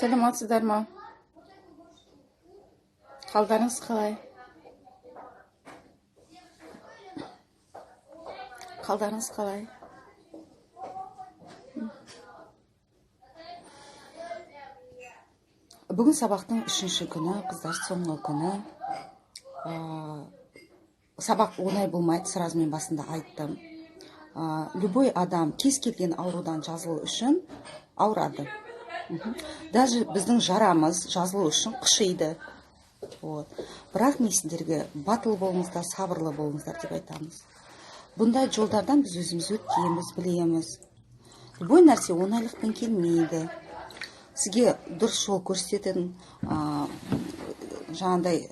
Сәлеметсіздер ма? Қалдарыңыз қалай? Қалдарыңыз қалай? Бүгін сабақтың 3-ші күні, қыздар, соңғы күні. Сабақ оңай болмайды, сразу мен басында айттым. Любой адам кез келген аурудан жазылу үшін ауырады. Даже біздің жарамыз жазылу үшін қышиды. Бірақ мен сіздерге батыл болыңыздар, сабырлы болыңыздар деп айтамыз. Бұндай жолдардан біз өзіміз өткенбіз, білеміз. Любой нәрсе оңайлықпен келмейді. Сізге дұрыс жол көрсететін, жаңағыдай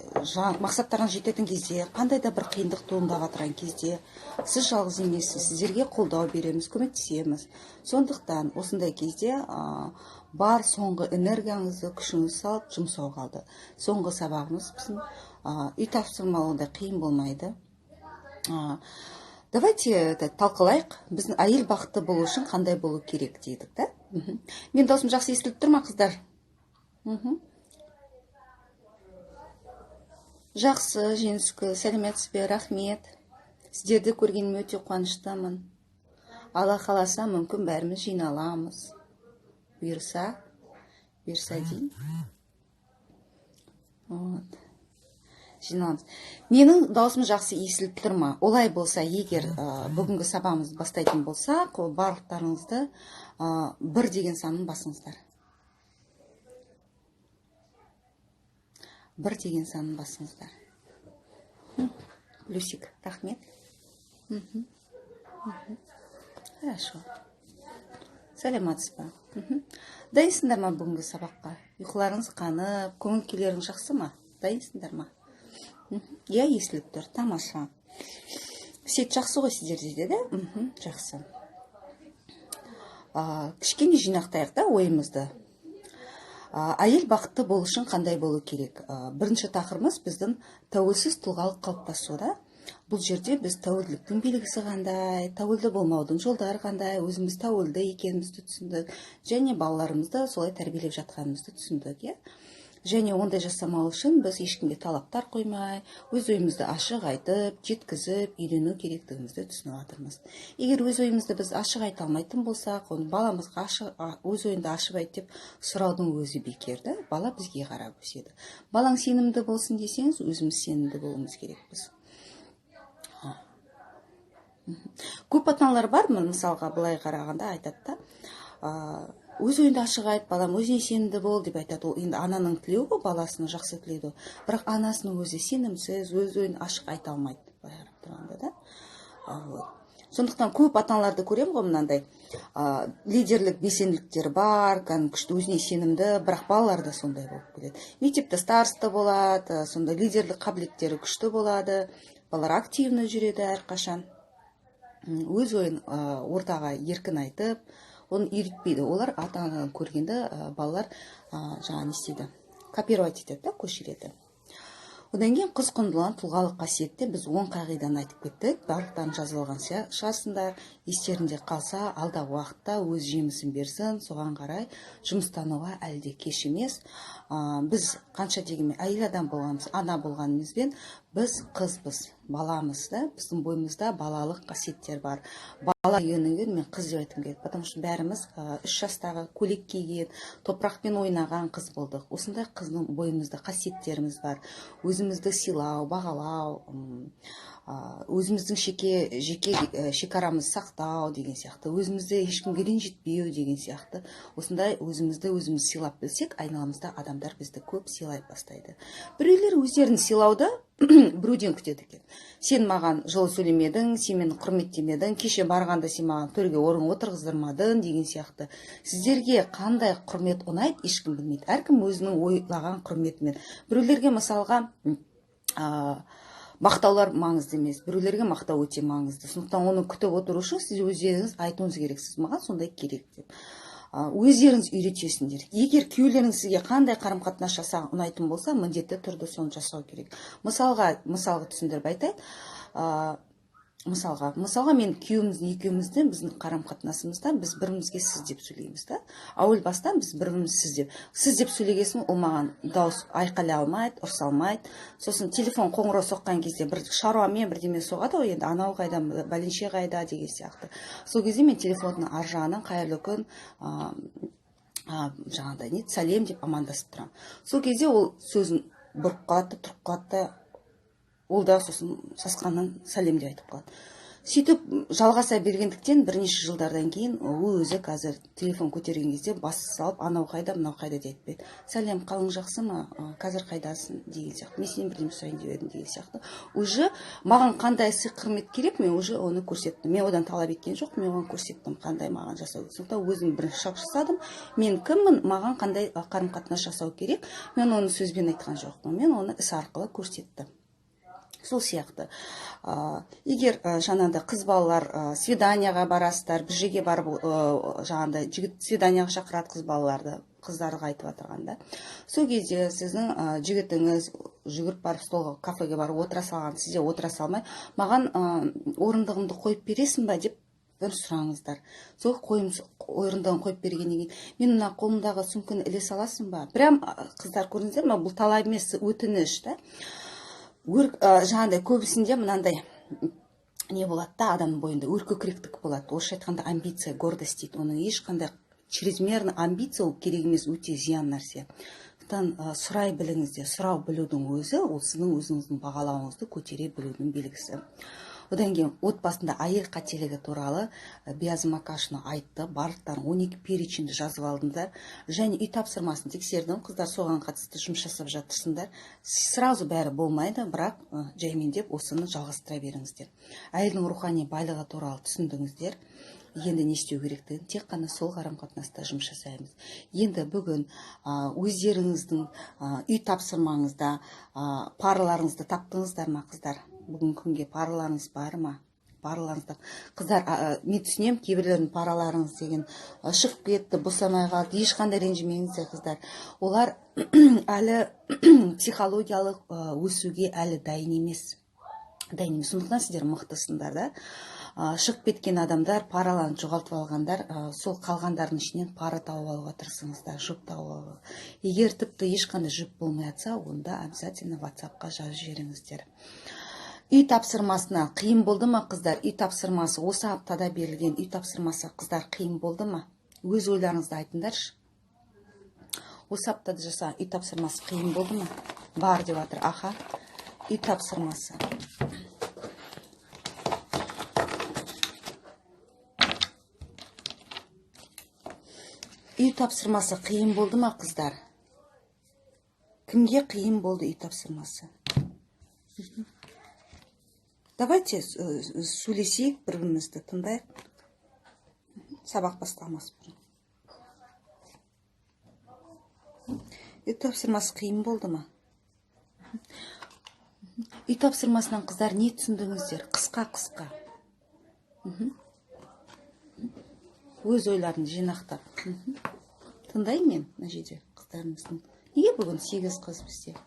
мақсаттарына жететін кезде, қандай да бір қиындық туындап отырған кезде, сіз жалғыз емессіз, сіздерге қолдау береміз, көмектесеміз. Сондықтан осындай кезде бар соңғы энергияңызды, күшіңізді салып жұмсау қалды. Соңғы сабағымыз біздің үй тапсырмалында қиын болмайды. Давайте талқылайық, біздің әйел бақытты болу үшін қандай болу керек дейдік, да? Мен даусым жақсы естіліп тұр ма, қыздар? Жақсы, Женскі, сәлеметсіз бе, рахмет. Сіздерді көргеніме өте қуаныштымын. Алла қаласа, мүмкін бәріміз жиналамыз. Бұйырса дейін. Жиналамыз. Менің даусым жақсы естіліп тұр ма? Олай болса, егер бүгінгі сабағымызды бастайтын болсақ, барлықтарыңызды 1 деген санын басыңыздар. 1 деген санын басыңыздар. Плюсик, рахмет. Хорошо. Сәлеметсіз ба? Дайынсыңдар ма бүгінгі сабаққа? Ұйқыларыңыз қанып, көңіл күйлеріңіз жақсы ма? Дайынсыңдар ма? Я естіліп тұр, тамаша. Сет жақсы ғой сіздерде, да? Жақсы. Кішкене жинақтайық да ойымызды. Әйел бақытты болу үшін қандай болу керек? Бірінші тақырыбымыз біздің тәуелсіз тұлғалық қалыптасуда. Бұл жерде біз тәуелділіктің белгісі қандай, тәуелді болмаудың жолдары қандай, өзіміз тәуелді екенімізді түсіндік, және балаларымызды солай тәрбиелеп жатқанымызды түсіндік. Және ондай жасамау үшін біз ешкімге талаптар қоймай, өз ойымызды ашық айтып, жеткізіп, үйрену керектігімізді түсініп жатырмыз. Егер өз ойымызды біз ашық айта алмайтын болсақ, оны баламызға өз ойынды ашып айт деп сұраудың өзі бекерді. Бала бізге қарап өседі. Балаң сенімді болсын десеңіз, өзіміз сенімді болуымыз керекпіз. Көп ата-аналар бар, мысалға былай қарағанда айтады да, өз ойынды ашық айт, балам өзіне сенімді бол деп айтады. Ол енді ананың тілеуі ғой, баласының жақсы тілеуі. Бірақ анасының өзі сенімсіз, өз ойын ашық айта алмайды. Сондықтан көп ата-аналарды көремін ғой мынандай. Лидерлік белсенділіктер бар, күшті өзіне сенімді, бірақ балалар да сондай болып келеді. Мектепте староста болады, сонда лидерлік қабілеттері күшті болады, балалар активно жүреді әрқашан. Өз ойын ортаға еркін айтып, оны үйретпейді. Олар ата-анадан көргенді балалар жаңа не істейді, копировать етеді, көшіреді. Одан кейін қыз құндылығын тұлғалық қасиетте біз 10 қағиданы айтып кеттік. Барлықтарын жазып алған шығарсыңдар. Естерінде қалса, алдағы уақытта өз жемісін берсін, соған қарай жұмыстануға әлде кеш емес. Біз қанша дегенмен әйел адам болғанымыз, ана болғанымызбен біз қызбыз, баламыз да, біздің бойымызда балалық қасиеттер бар. Бала дегеннен мен қыз деп айтқым келеді, потому что бәріміз 3 жастағы көйлек киген, топырақпен ойнаған қыз болдық. Осындай қыздың бойымызда қасиеттеріміз бар. Өзімізді сыйлау, бағалау, өзіміздің жеке шекарамызды сақтау деген сияқты, өзімізді ешкімге ренжітпеу деген сияқты. Осындай өзімізді өзіміз сыйлап білсек, айналамызда адамдар бізді көп сыйлай бастайды. Біреулер өздерін сыйлауды біреуден күтеді екен. Сен маған жылы сөйлемедің, сен мені құрметтемедің, кеше барғанда сен маған төрге орын отырғыздырмадың деген сияқты. Сіздерге қандай құрмет ұнайды, ешкім білмейді. Әркім өзінің ойлаған құрметімен. Біреулерге мысалға мақтаулар маңызды емес, біреулерге мақтау өте маңызды. Сондықтан оны күтіп отыру үшін сіз өздеріңіз айтуыңыз керексіз, маған сондай керек деп. Өздеріңіз үйретесіңдер. Егер күйеулеріңіз сізге қандай қарым-қатынас жасаған ұнайтын болса, міндетті түрде соны жасау керек. Мысалға түсіндіріп айтайын. мысалға мен күйеуіміздің екеуміздің біздің қарым қатынасымызда біз бірімізге сіз деп сөйлейміз да. Әуел бастан біз біріміз сіз деп сөйлегесін, ол маған дауыс айқайлай алмайды, ұрса алмайды. Сосын телефон қоңырау соққан кезде бір шаруамен бірдеме соғады ғой, енді анау қайда, бәленше қайда деген сияқты. Сол кезде мен телефонның ар жағынан қайырлы күн, жаңағыдай не сәлем деп амандасып тұрамын. Сол кезде ол сөзін бұрып қалады, тұрып қалады, ол да сосын сасқаннан сәлем деп айтып қалады. Сөйтіп жалғаса бергендіктен бірнеше жылдардан кейін өзі қазір телефон көтерген кезде бас салып, анау қайда, мынау қайда деп айтпайды. Сәлем, қалың жақсы ма? Қазір қайдасың деген сияқты. Мен сенен бірдеме сұрайын деп едім деген сияқты. Уже маған қандай сый құрмет керек, мен уже оны көрсеттім. Мен одан талап еткен жоқ, мен оған көрсеттім, қандай маған жасау керек. Сондықтан өзім бірінші шаг жасадым. Мен кіммін, маған қандай қарым-қатынас жасау керек. Мен оны сөзбен айтқан жоқпын. Мен оны іс арқылы көрсеттім. Сол сияқты. Егер жаңағыда қыз балалар свиданияға барасыздар, бір жерге барып жаңағыда жігіт свиданияға шақырады қыз балаларды, қыздарға айтып отырғанда. Сол кезде сіздің жігітіңіз жүгіріп барып столға, кафеге барып отыра салған, сізде отыра салмай, маған орындығымды қойып бересің ба деп бір сұраңыздар. Сол орындығын қойып бергеннен кейін, мен мына қолымдағы сумканы іле саласың ба? Прям қыздар көрдіңіздер ме? Бұл талап емес, өтініш та. Жаңағыдай көбісінде мынандай не болады да, адамның бойында өркөкіректік болады. Орысша айтқанда амбиция, гордость дейді. Оның ешқандай чрезмерный амбиция ол керек емес, өте зиян нәрсе. Сұрай біліңіздер, сұрау білудің өзі, ол сіздің өзіңіздің бағалауыңызды көтере білудің белгісі. Одан кейін отбасында әйел қателігі туралы Биязы Макашина айтты. Барлықтарын 12 перечинді жазып алдыңдар. Және үй тапсырмасын тексердім. Қыздар соған қатысты жұмыс жасап жатырсыңдар. Сразу бәрі болмайды, бірақ жаймендеп осыны жалғастыра беріңіздер. Әйелдің рухани байлығы туралы түсіндіңіздер. Енді не істеу керектігін тек қана сол қарым-қатынаста жұмыс жасаймыз. Енді бүгін өздеріңіздің үй тапсырмаңызда параларыңызды таптыңыздар ма, қыздар? Бүгін күнге параларыңыз бар ма? Параларыңызда. Қыздар, мен түсінем, кейбірлердің параларыңыз деген шығып кетті, босамай қалды. Ешқандай ренжімеңіздер, қыздар. Олар әлі психологиялық өсуге әлі дайын емес. Сондықтан сіздер мықтысыңдар да. Шығып кеткен адамдар, параларын жоғалтып алғандар, сол қалғандардың ішінен пара тауып алуға тырысыңыздар, жұп тауып алуға. Егер тіпті ешқандай жұп болмай жатса, онда обязательно WhatsApp-қа жазып жіберіңіздер. Үй тапсырмасына қиын болды ма, қыздар? Үй тапсырмасы, осы аптада берілген үй тапсырмасы, қыздар, қиын болды ма? Өз ойларыңызды айтыңдаршы. Осы аптада жасаған үй тапсырмасы қиын болды ма? Бар деп жатыр. Аха, үй тапсырмасы. Үй тапсырмасы қиын болды ма, қыздар? Кімге қиын болды үй тапсырмасы? Давайте сөйлесейік, бір-бірімізді тыңдайық. Сабақ басталмас бұрын. Үй тапсырмасы қиын болды ма? Үй тапсырмасынан қыздар не түсіндіңіздер? Қысқа. Өз ойларын жинақтап. Тыңдаймын мен мына жерде қыздарымыздың. Неге бүгін 8 қыз бізде?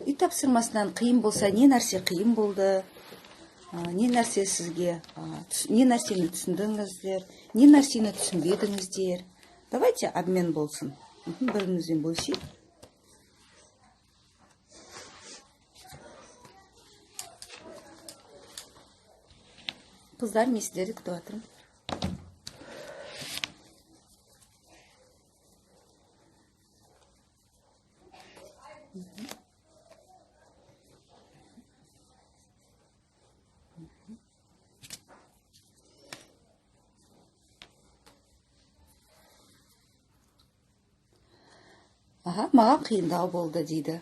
Үй тапсырмасынан қиын болса, не нәрсе қиын болды? Не нәрсе сізге, не нәрсені түсіндіңіздер? Не нәрсені түсінбедіңіздер? Давайте обмен болсын. Бірімізбен бөлісейік. Қыздар, мен сіздерді күтіп жатырмын. Маған қиындау болды дейді.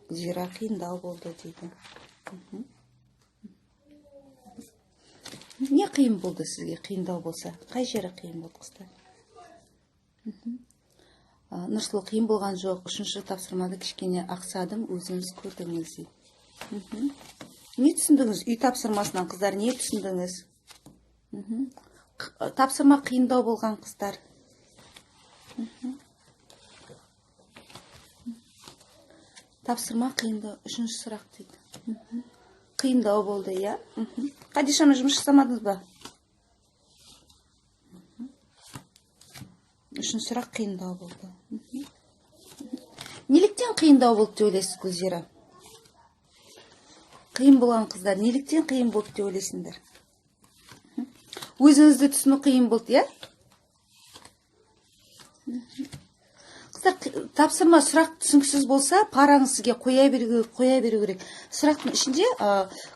Зира қиындау болды дейді. Не қиын болды сізге, қиындау болса? Қай жері қиын болды, қыздар? Нұрсұлу, қиын болған жоқ. 3-ші тапсырмада кішкене ақсадым, өзіңіз көрдіңіз. Не түсіндіңіз? Үй тапсырмасынан, қыздар, не түсіндіңіз? Тапсырма қиындау болған, қыздар. Тапсырма қиындау. Үшінші сұрақ дейді. Қиындау болды, иә? Қадишамен жұмыс жасамадыңыз ба? Үшінші сұрақ қиындау болды. Неліктен қиындау болды деп ойлайсыз, Гүлзира? Қиын болған қыздар, неліктен қиын болды деп ойлайсыңдар? Өзіңізді түсіну қиын болды, иә? Тапсырма сұрақ түсініксіз болса, параңыз сізге қоя беру керек. Сұрақтың ішінде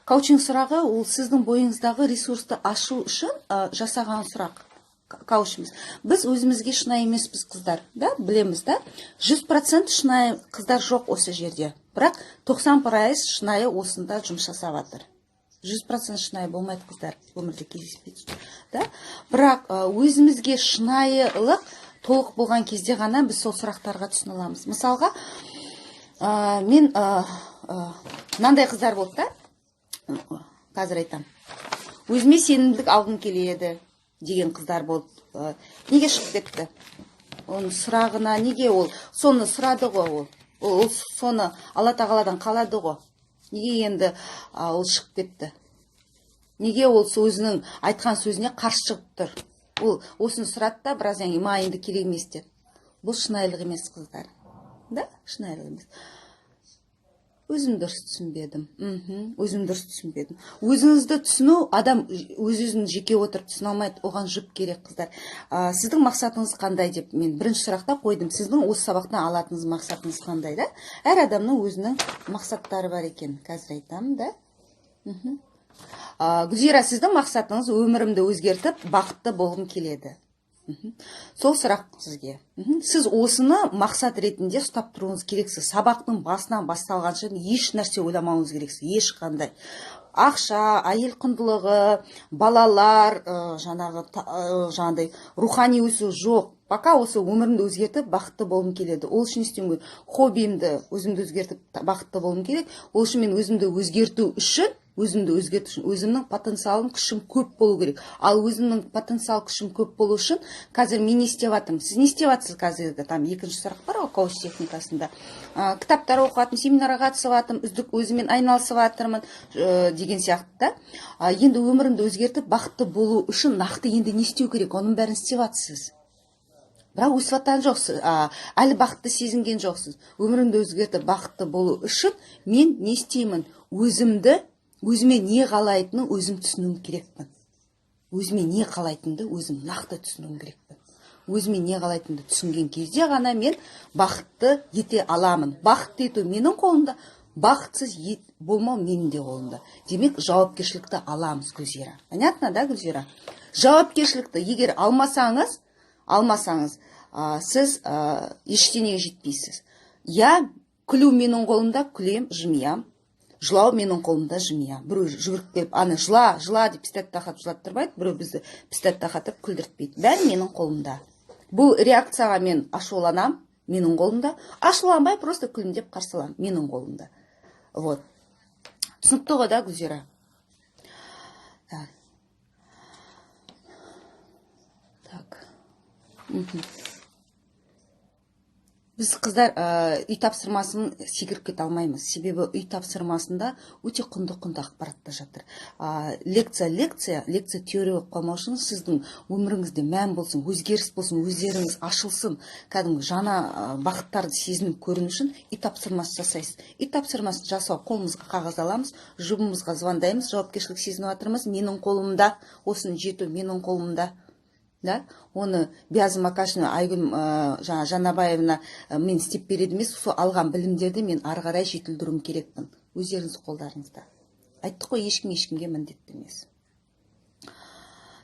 коучинг сұрағы ол сіздің бойыңыздағы ресурсты ашу үшін жасаған сұрақ. Коучымыз. Біз өзімізге шынайы емеспіз қыздар, да? Білеміз, да? 100% шынайы қыздар жоқ осы жерде. Бірақ 90% шынайы осында жұмыс жасап жатыр. 100% шынайы болмайды қыздар, өмірде кездеспейді, да? Бірақ өзімізге шынайылық толық болған кезде ғана біз сол сұрақтарға түсіне аламыз. Мысалға, мен мынандай қыздар болды, да? Қазір айтам. Өзіме сенімділік алғым келеді деген қыздар болды. Неге шығып кетті? Оның сұрағына неге ол? Соны сұрады ғой ол. Ол соны Алла тағаладан қалады ғой. Неге енді ол шығып кетті? Неге ол өзінің айтқан сөзіне қарсы шығып тұр? Ол осыны сұрады да, біраз енді керек емес деп. Бұл шынайылық емес қыздар. Да? Шынайылық емес. Өзім дұрыс түсінбедім. Өзім дұрыс түсінбедім. Өзіңізді түсіну, адам өз-өзін жеке отырып түсіне алмайды, оған жұп керек қыздар. Сіздің мақсатыңыз қандай деп мен бірінші сұрақта қойдым. Сіздің осы сабақтан алатыныңыз мақсатыңыз қандай, да? Әр адамның өзінің мақсаттары бар екен. Қазір айтамын, да? Гүлзира, сіздің мақсатыңыз өмірімді өзгертіп, бақытты болғым келеді. Сол сұрақ сізге. Сіз осыны мақсат ретінде ұстап тұруыңыз керексіз. Сабақтың басынан басталғанша еш нәрсе ойламауыңыз керексіз. Ешқандай. Ақша, әйел құндылығы, балалар, жаңағыдай рухани өсу жоқ. Пока осы өмірімді өзгертіп, бақытты болғым келеді. Ол үшін істеуім керек. Хоббиімді өзімді өзгертіп, бақытты болғым керек. Ол үшін мен өзімді өзгерту үшін өзімнің потенциалым, күшім көп болу керек. Ал өзімнің потенциал, күшім көп болу үшін қазір мен не істеп жатырмын? Сіз не істеп жатсыз қазір? Там екінші сұрақ бар ғой, коуч техникасында. Кітаптар оқыватырмын, семинарға қатысып жатырмын, үздік өзімен айналысып жатырмын деген сияқты, да? Енді өмірімді өзгертіп, бақытты болу үшін нақты енді не істеу керек? Оның бәрін істеп жатсыз. Бірақ өсіп жатқан жоқсыз, әлі бақытты сезінген жоқсыз. Өмірімді өзгертіп, бақытты болу үшін мен не істеймін? Өзіме не қалайтынын өзім түсінуім керекпін. Өзіме не қалайтынды өзім нақты түсінуім керекпін. Өзіме не қалайтынды түсінген кезде ғана мен бақытты ете аламын. Бақытты ету менің қолымда, бақытсыз болмау менің де қолымда. Демек, жауапкершілікті аламыз, Гүлзира. Понятно, да, Гүлзира? Жауапкершілікті егер алмасаңыз, сіз ештеңеге жетпейсіз. Я күлу менің қолымда, күлем, жымиям. Жылау менің қолымда, жымия. Біреу жүгіріп келіп, аны жыла деп пистолет тақатып жылаттырмайды, біреу бізді пистолет тақатып күлдіртпейді. Бәрі менің қолымда. Бұл реакцияға мен ашуланам, менің қолымда. Ашуланбай, просто күлімдеп қарсылам, менің қолымда. Вот. Түсінікті ғой, да, Гүлзира? Так. Біз қыздар үй тапсырмасын секіріп кете алмаймыз. Себебі үй тапсырмасында өте құнды ақпаратта жатыр. Лекция теория болып қалмау үшін сіздің өміріңізде мән болсын, өзгеріс болсын, өздеріңіз ашылсын, кәдімгі жаңа бақыттарды сезініп көріну үшін үй тапсырмасы жасайсыз. Үй тапсырмасын жасау, қолымызға қағаз аламыз, жұбымызға звондаймыз, жауапкершілік сезініп жатырмыз, менің қолымда, осыны жету менің қолымда. Да? Оны Бязы Макашина, Айгүл Жанабаевна мен істеп береді емес, сол алған білімдерді мен ары қарай жетілдіруім керекпін. Өздеріңіз қолдарыңызда. Айттық қой, ешкімге міндетті емес.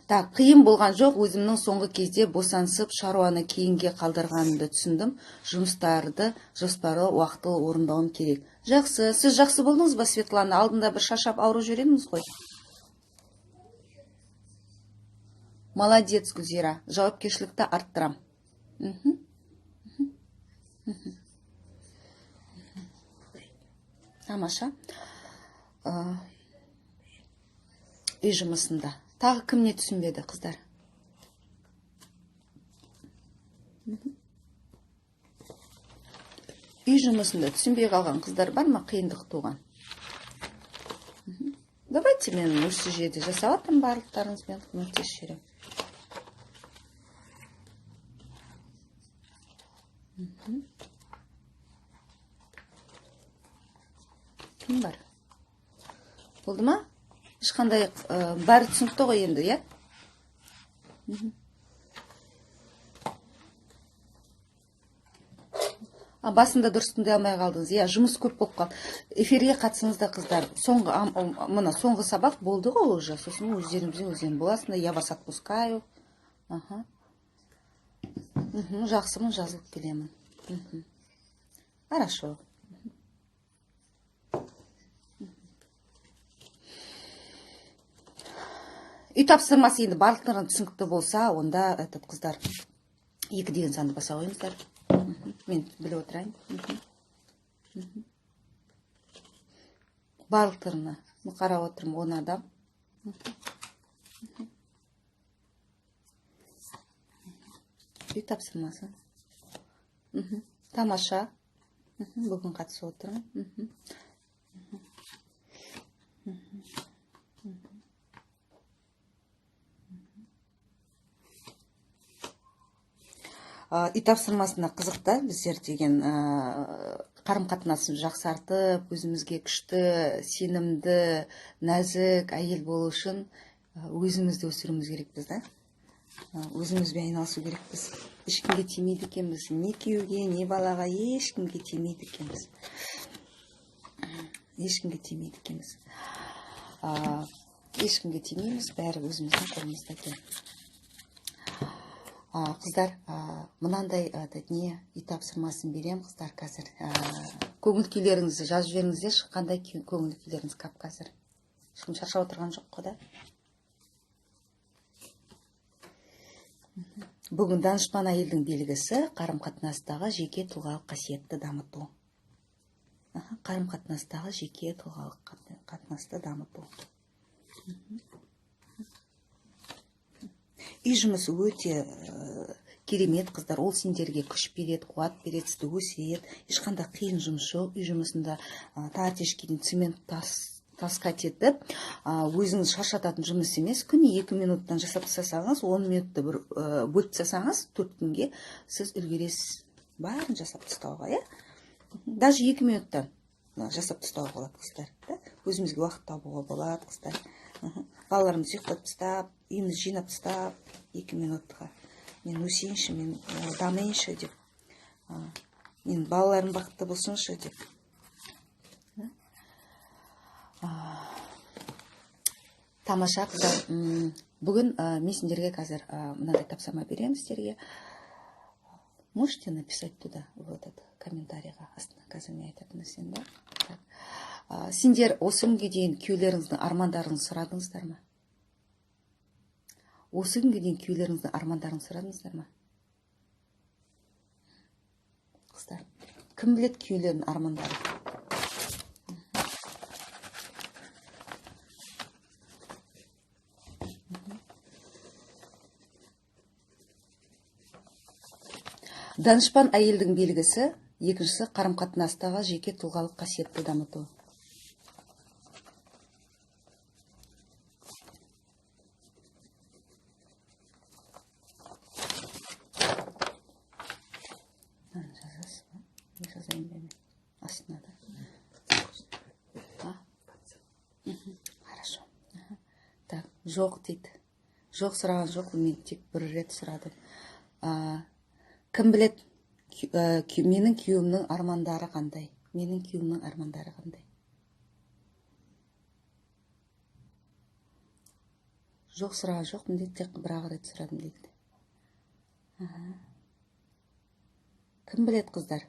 Так, қиын болған жоқ, өзімнің соңғы кезде босансып, шаруаны кейінге қалдырғанымды түсіндім. Жұмыстарды жоспарлы уақытылы орындауым керек. Жақсы, сіз жақсы болдыңыз ба, Светлана? Алдында бір шаршап ауру жүреміз ғой. Молодец, Гүлзира. Жауапкершілікті арттырам. Тамаша. Үй жұмысында. Тағы кім не түсінбеді, қыздар? үй жұмысында түсінбей қалған қыздар бар ма, қиындық туған? Давайте мен осы жерде жасап жатырмын, барлықтарыңызбен көмектесіп жүремін. Кім бар? Болды ма? Ешқандай бәрі түсінікті ғой енді, иә? Басында дұрыс тыңдай алмай қалдыңыз. Иә, жұмыс көп болып қалды. Эфирге қатысыңыздар қыздар. Соңғы сабақ болды ғой уже. Сосын өздеріңізден боласында. Я вас отпускаю. Жақсымын, жазылып келемін. Хорошо. Үй тапсырмасы енді барлықтарына түсінікті болса, онда қыздар 2 деген санды баса қойыңыздар. Мен біліп отырайын. Барлықтарына қарап отырмын, 10 адам. Үй тапсырмасы. Тамаша. Бүгін қатысып отырмын. Үй тапсырмасына қызықта біздер деген қарым-қатынасын жақсартып, өзімізге күшті, сенімді, нәзік әйел болу үшін өзімізді өсіруіміз керекпіз, да? Өзімізбен айналысу керекпіз. Ешкімге тимейді екенбіз, не күйеуге, не балаға ешкімге тимейді екенбіз. Ешкімге тимейді екенбіз. Ешкімге тимейміз, бәрі өзіміздің қолымызда екен. Қыздар, мынандай үй тапсырмасын берем, қыздар, қазір. Көңіл күйлеріңізді жазып жіберіңіздер, қандай көңіл күйлеріңіз кап қазір. Ешкім шаршап отырған жоқ қой, да? Бүгін данышпан әйелдің белгісі қарым-қатынастағы жеке тұлғалық қасиетті дамыту. Қарым-қатынастағы жеке тұлғалық қатынасты дамыту. Үй жұмысы өте керемет, қыздар. Ол сендерге күш береді, қуат береді, сізді өсіреді. Ешқандай қиын жұмыс жоқ. Үй жұмысында тартешкеден цемент таскать етіп, өзіңіз шаршататын жұмыс емес. Күні 2 минуттан жасап тастасаңыз, 10 минутты бөліп тастасаңыз, 4 күнге сіз үлгересіз. Бәрін жасап тастауға, иә? Даже 2 минуттан жасап тастауға болады, қыздар. Өзімізге уақыт табуға болады, қыздар. Балаларымызды ұйықтатып тастап, үйімізді жинап тастап, 2 минутқа. Мен өсейінші, мен дамайыншы деп. Мен балаларым бақытты болсыншы деп. Тамаша, қыздар. Бүгін мен сендерге қазір мынандай тапсырма беремін сіздерге. Можете написать туда, в этот комментарийға астына, қазір мен айтатын нәрсем, да? Сендер осы күнге дейін күйеулеріңіздің армандарын сұрадыңыздар ма? Осы күнге дейін күйеулеріңіздің армандарын сұрадыңыздар ма? Қыздар, кім білет күйеулерінің армандарын? Данышпан әйелдің белгісі, екіншісі қарым-қатынастағы жеке тұлғалық қасиетті дамыту. Жазасыз ба? Не жазайын бе мен? Астына да. Хорошо. Так, жоқ дейді. Жоқ сұраған жоқ, мен тек бір рет сұрадым. Кім білет, менің күйеуімнің армандары қандай? Менің күйеуімнің армандары қандай? Жоқ сұраған жоқ, мен тек бір-ақ рет сұрадым дейді. Кім білет, қыздар?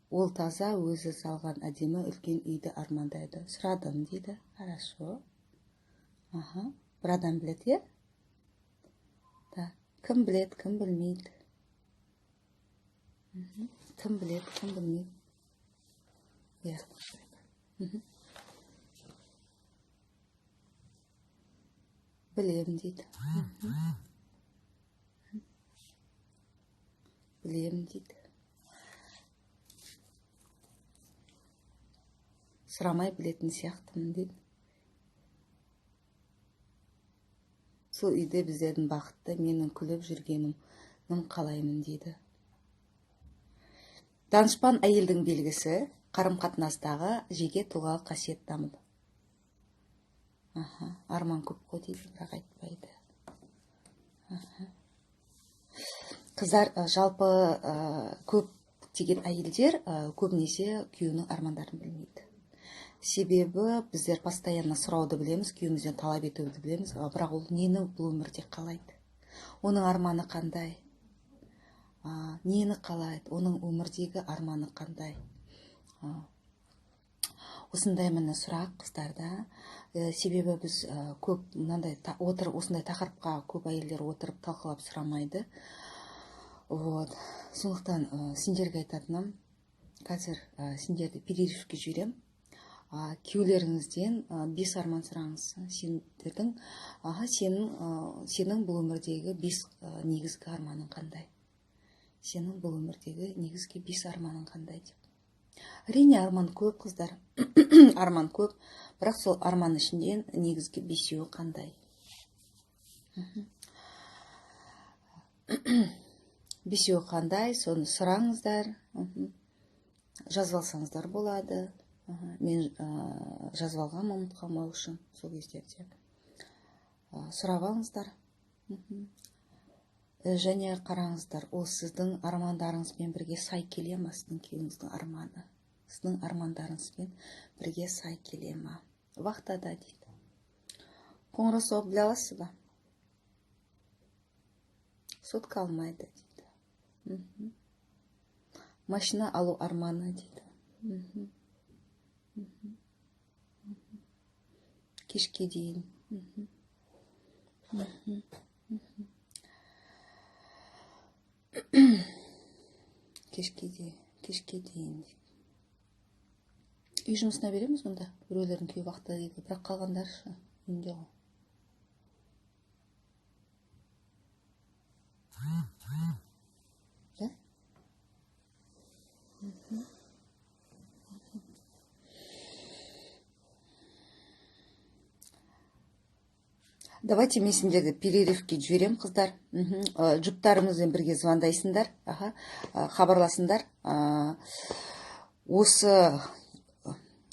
Ол таза, өзі салған әдемі үлкен үйді армандайды. Сұрадым дейді. Хорошо. Бір адам білет, е? Кім білет, кім білмейді? Кім білет, кім білмейді? Білем дейді. Білем дейді. сұрамай білетін сияқтымын дейді. Сол үйде біздердің бақытты, менің күліп жүргенім қалаймын дейді. Данышпан әйелдің белгісі қарым-қатынастағы жеке тұлғалық қасиет дамыды. Арман көп қой дейді, бірақ айтпайды. Қыздар, жалпы көп деген әйелдер көбінесе күйеуінің армандарын білмейді. Себебі біздер постоянно сұрауды білеміз, күйеуімізден талап етуді білеміз, бірақ ол нені бұл өмірде қалайды? Оның арманы қандай? Нені қалайды? Оның өмірдегі арманы қандай? Осындай міне сұрақ қыздарда. Себебі біз көп осындай тақырыпқа көп әйелдер отырып талқылап сұрамайды. Сондықтан сендерге айтатыным, қазір сендерді перерывке жіберем. Күйеулеріңізден 5 арман сұраңыз. Сенің бұл өмірдегі 5 негізгі арманың қандай? Сенің бұл өмірдегі негізгі 5 арманың қандай деп. Әрине, арман көп, қыздар. Арман көп, бірақ сол арман ішінде негізгі 5-еуі қандай? 5-еуі қандай? Соны сұраңыздар. Жазып алсаңыздар болады. Мен жазып алғам, ұмытып қалмау үшін сол кездерде. Сұрап алыңыздар. Және қараңыздар, ол сіздің армандарыңызбен бірге сай келе ма? Сіздің күйеуіңіздің арманы сіздің армандарыңызбен бірге сай келе ма? Вахтада дейді. Қоңырау соғып біле аласыз ба? Сотка алмайды дейді. Машина алу арманы дейді. Кешке дейін. Кешке дейін. Үй жұмысына береміз мұнда. Біреулердің күйеуі вахта дейді, бірақ қалғандар үйінде ғой. Давайте мен сендерді перерывке жіберем, қыздар. Жұптарымызбен бірге звондайсыңдар, хабарласыңдар. Осы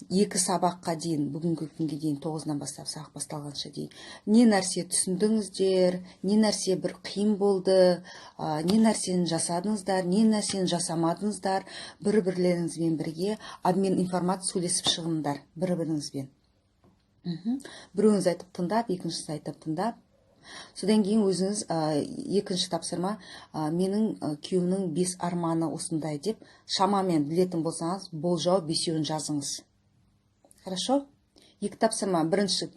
2 сабаққа дейін, бүгінгі күнге дейін 9-нан бастап сабақ басталғанша дейін не нәрсе түсіндіңіздер, не нәрсе бір қиын болды, не нәрсені жасадыңыздар, не нәрсені жасамадыңыздар, бір-бірлеріңізбен бірге обмен информация сөйлесіп шығыңдар бір-біріңізбен. Біреуіңіз айтып тыңдап, екіншісі айтып тыңдап. Содан кейін өзіңіз екінші тапсырма, менің күйеуімнің 5 арманы осындай деп шамамен білетін болсаңыз, болжау 5-еуін жазыңыз. Хорошо? 2 тапсырма. Бірінші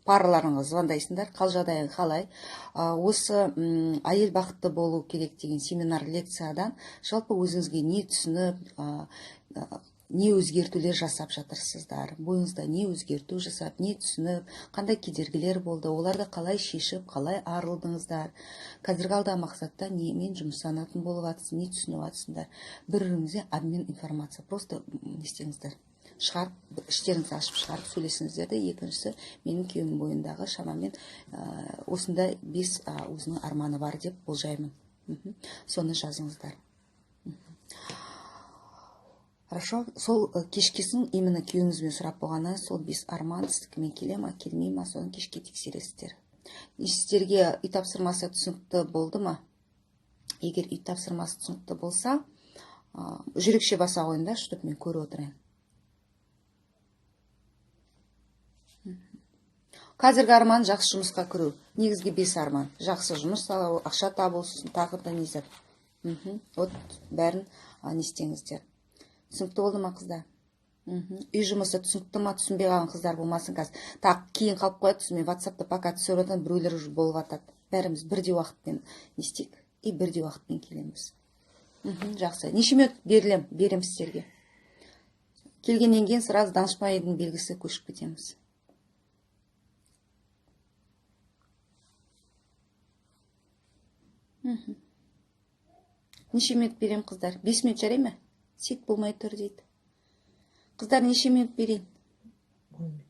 параларыңыз звондайсыңдар, қал жағдайың қалай. Осы әйел бақытты болу керек деген семинар лекциядан жалпы өзіңізге не түсініп, не өзгертулер жасап жатырсыздар? Бойыңызда не өзгерту жасап, не түсініп, қандай кедергілер болды, оларды қалай шешіп, қалай арылдыңыздар? Қазіргі алдағы мақсатта немен жұмыстанатын болып жатсыз, не түсініп жатсыңдар? Бір-біріңізге обмен информация. Просто не істеңіздер? Шығарып, іштеріңізді ашып шығарып сөйлесіңіздер де. Екіншісі, менің күйеуімнің бойындағы шамамен осындай 5 өзінің арманы бар деп болжаймын. Соны жазыңыздар. Хорошо, сол кешкесін именно күйеуіңізбен сұрап болғаны, сол 5 арман сіздікімен келе ма, келмей ма, соны кешке тексересіздер. Сіздерге үй тапсырмасы түсінікті болды ма? Егер үй тапсырмасы түсінікті болса, жүрекше баса қойыңдар, чтобы мен көріп отырайын. Қазіргі арман жақсы жұмысқа кіру. Негізгі 5 арман. Жақсы жұмыс алу, ақша табу, тағы да не зат. Вот бәрін не істеңіздер. Түсінікті болды ма, қыздар? Үй жұмысы түсінікті ма, түсінбей қалған қыздар болмасын қазір. Так, кейін қалып қояды, мен WhatsApp'та пока түсіріп жатқан біреулер болып жатады. Бәріміз бірдей уақытпен не істейік, и бірдей уақытпен келеміз. Жақсы. Неше минут берем сіздерге. Келгеннен кейін сразу данышпан әйелдің белгісі көшіп кетеміз. Неше минут берем, қыздар? 5 минут жарай ма? Сет болмай тұр дейді. Қыздар, неше минут берейін? 10 минут.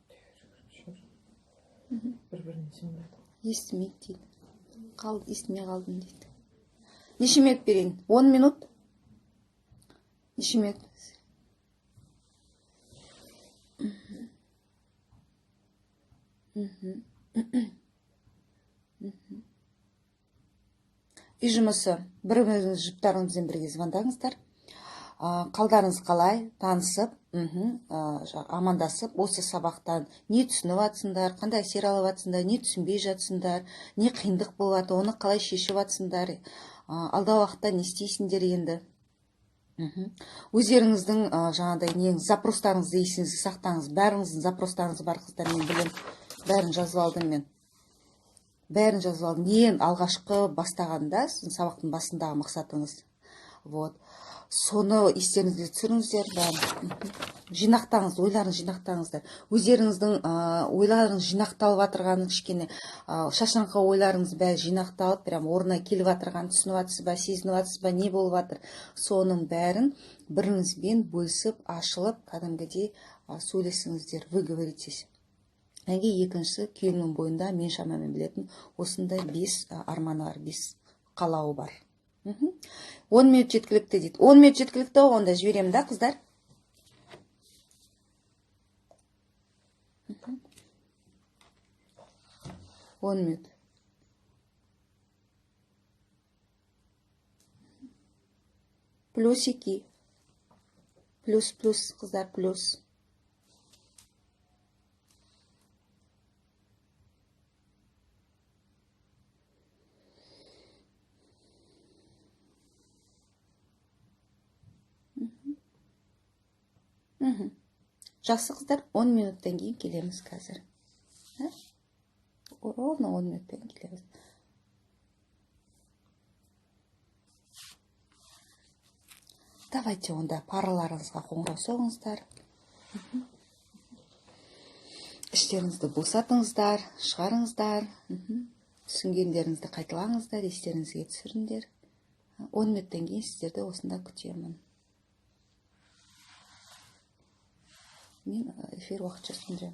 Бір-біріне сөйледі. Естімейді дейді. Естімей қалдым дейді. Неше минут берейін? 10 минут? Неше минут? Үй жұмысы. Бір-біріңіз жұптарыңызбен бірге звондаңыздар. Қалдарыңыз қалай? Танысып, амандасып, осы сабақтан не түсініп жатсыңдар, қандай әсер алып жатсыңдар, не түсінбей жатсыңдар, не қиындық болып жатыр, оны қалай шешіп жатсыңдар, алдағы уақытта не істейсіңдер енді. Өздеріңіздің жаңағыдай неңіз, запростарыңызды есіңізге сақтаңыз. Бәріңіздің запростарыңыз бар, қыздар, мен білем. Бәрін жазып алдым мен. Бәрін жазып алдым. Ең алғашқы бастағанда, сіздің сабақтың басындағы мақсатыңыз. Вот. Соны естеріңізге түсіріңіздер. Жинақтаңыз, ойларын жинақтаңыздар. Өздеріңіздің ойларыңыз жинақталып жатырғаны, кішкене шашаңқы ойларыңыз бәрі жинақталып, прям орнына келіп жатырғаны түсініп жатсыз ба, сезініп жатсыз ба, не болып жатыр. Соның бәрін біріңізбен бөлісіп, ашылып, кәдімгідей сөйлесіңіздер, выговоритесь. Екіншісі, күйеуімнің бойында мен шамамен білетін осындай 5 арманы бар, 5 қалауы бар. 10 минут жеткілікті дейді. 10 минут жеткілікті, онда жіберемін да, қыздар. Он минут. Плюсики. Плюс, қыздар, плюс. Жақсы, қыздар, 10 минуттан кейін келеміз қазір. Ровно 10 минуттан келеміз. Давайте онда параларыңызға қоңырау соғыңыздар. Іштеріңізді босатыңыздар, шығарыңыздар. Түсінгендеріңізді қайталаңыздар, естеріңізге түсіріңдер. 10 минуттан кейін сіздерді осында күтемін. Мен эфир уақытша түсіндірем.